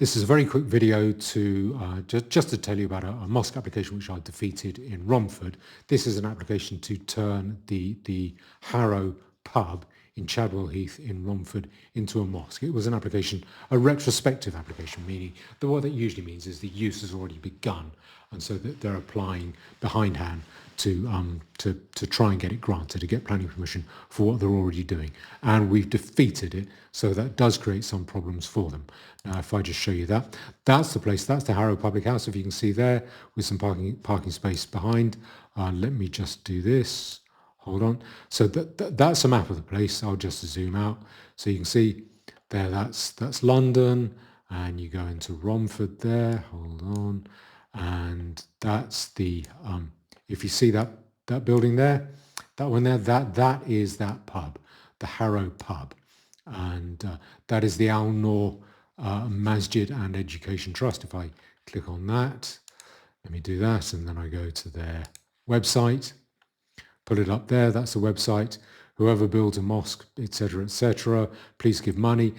This is a very quick video to just to tell you about a mosque application which I defeated in Romford. This is an application to turn the Harrow Pub in Chadwell Heath in Romford into a mosque. It was an application, a retrospective application, meaning that what that usually means is the use has already begun, and so that they're applying behindhand to try and get it granted, to get planning permission for what they're already doing. And we've defeated it, so that does create some problems for them. Now, if I just show you that, that's the place, that's the Harrow Public House, if you can see there, with some parking space behind. Let me just do this. Hold on. So that's a map of the place. I'll just zoom out. So you can see there, that's London, and you go into Romford there. Hold on. And that's the, if you see that building there, that one there, that is that pub, the Harrow Pub. And that is the Al Noor Masjid and Education Trust. If I click on that, let me do that, and then I go to their website. Put it up there, that's the website. Whoever builds a mosque, etc., please give money.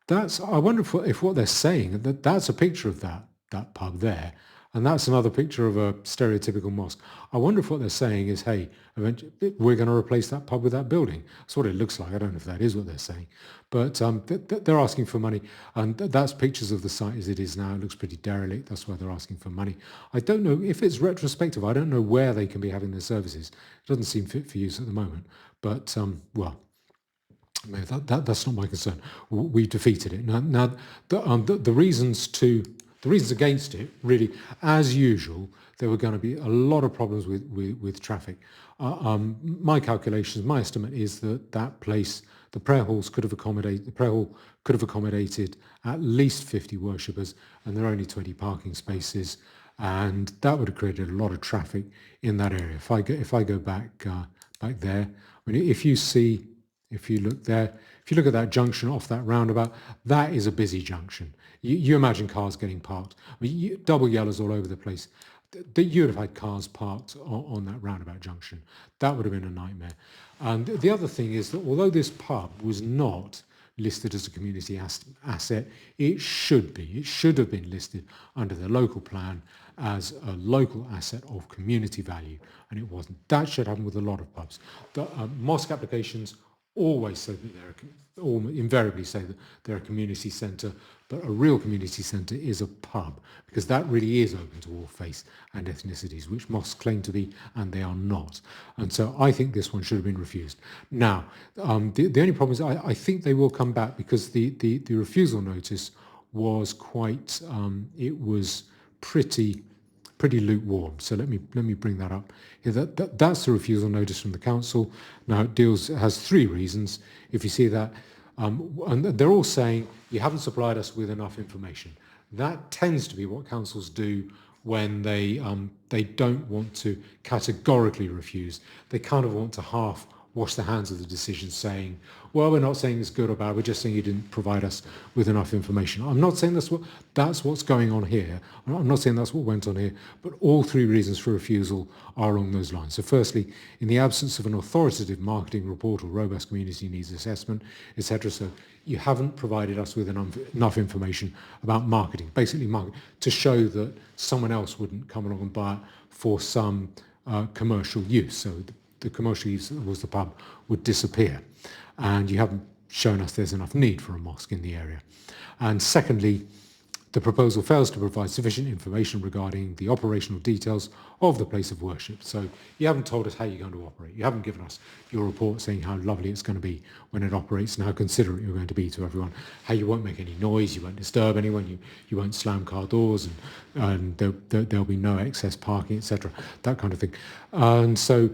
I wonder if what they're saying, that's a picture of that pub there, and that's another picture of a stereotypical mosque. I wonder if what they're saying is, hey, eventually we're going to replace that pub with that building. That's what it looks like. I don't know if that is what they're saying, but they're asking for money, and that's pictures of the site as it is now. It looks pretty derelict. That's why they're asking for money. I don't know if it's retrospective. I don't know where they can be having their services. It doesn't seem fit for use at the moment, but well, that's not my concern. We defeated it. Now the reasons against it, really, as usual, there were going to be a lot of problems with traffic. My calculations, my estimate is that place, the prayer hall could have accommodated at least 50 worshippers, and there are only 20 parking spaces, and that would have created a lot of traffic in that area. If I go back there, I mean, if you look there, if you look at that junction off that roundabout, that is a busy junction. You imagine cars getting parked. I mean, double yellows all over the place. You would have had cars parked on that roundabout junction. That would have been a nightmare. And the other thing is that although this pub was not listed as a community asset, it should be. It should have been listed under the local plan as a local asset of community value, and it wasn't. That should happen with a lot of pubs. The mosque applications always say that invariably say that they're a community centre, but a real community centre is a pub, because that really is open to all faiths and ethnicities, which mosques claim to be, and they are not. And so I think this one should have been refused. Now, the only problem is I think they will come back, because the refusal notice was quite, it was pretty lukewarm. So let me bring that up. Yeah, that's the refusal notice from the council. Now it has three reasons. If you see that, and they're all saying you haven't supplied us with enough information. That tends to be what councils do when they don't want to categorically refuse. They kind of want to half wash their hands of the decision, saying, well, we're not saying it's good or bad, we're just saying you didn't provide us with enough information. I'm not saying that's what's going on here. I'm not saying that's what went on here, but all three reasons for refusal are along those lines. So firstly, in the absence of an authoritative marketing report or robust community needs assessment, etc. So you haven't provided us with enough information about marketing, basically marketing, to show that someone else wouldn't come along and buy it for some commercial use. So the commercial use that was the pub would disappear. And you haven't shown us there's enough need for a mosque in the area. And secondly, the proposal fails to provide sufficient information regarding the operational details of the place of worship. So you haven't told us how you're going to operate. You haven't given us your report saying how lovely it's going to be when it operates and how considerate you're going to be to everyone, how you won't make any noise, you won't disturb anyone, you won't slam car doors, and there'll be no excess parking, etc., that kind of thing. And so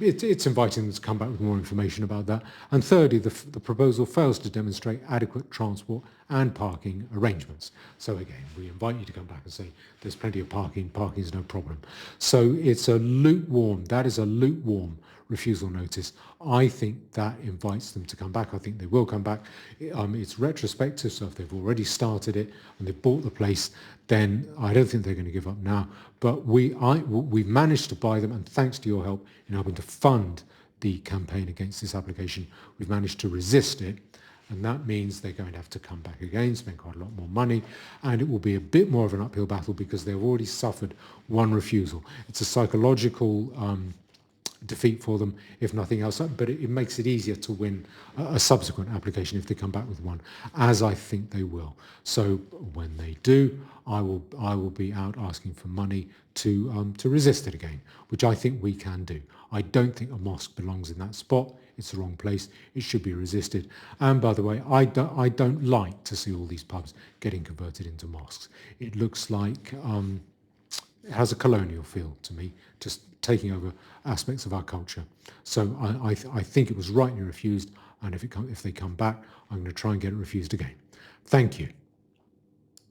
it's inviting them to come back with more information about that. And thirdly, the proposal fails to demonstrate adequate transport and parking arrangements. So again, we invite you to come back and say there's plenty of parking is no problem. So it's that is a lukewarm refusal notice. I think that invites them to come back. I think they will come back. It's retrospective, so if they've already started it and they've bought the place, then I don't think they're going to give up now. But we've managed to buy them, and thanks to your help in helping to fund the campaign against this application, we've managed to resist it. and that means they're going to have to come back again, spend quite a lot more money, and it will be a bit more of an uphill battle because they've already suffered one refusal. It's a psychological defeat for them, if nothing else, but it makes it easier to win a subsequent application if they come back with one, as I think they will. So when they do, I will be out asking for money to resist it again, which I think we can do. I don't think a mosque belongs in that spot. It's the wrong place. It should be resisted. And by the way, I don't like to see all these pubs getting converted into mosques. It looks like it has a colonial feel to me, just taking over aspects of our culture. So I think it was rightly refused, and if they come back, I'm going to try and get it refused again. Thank you.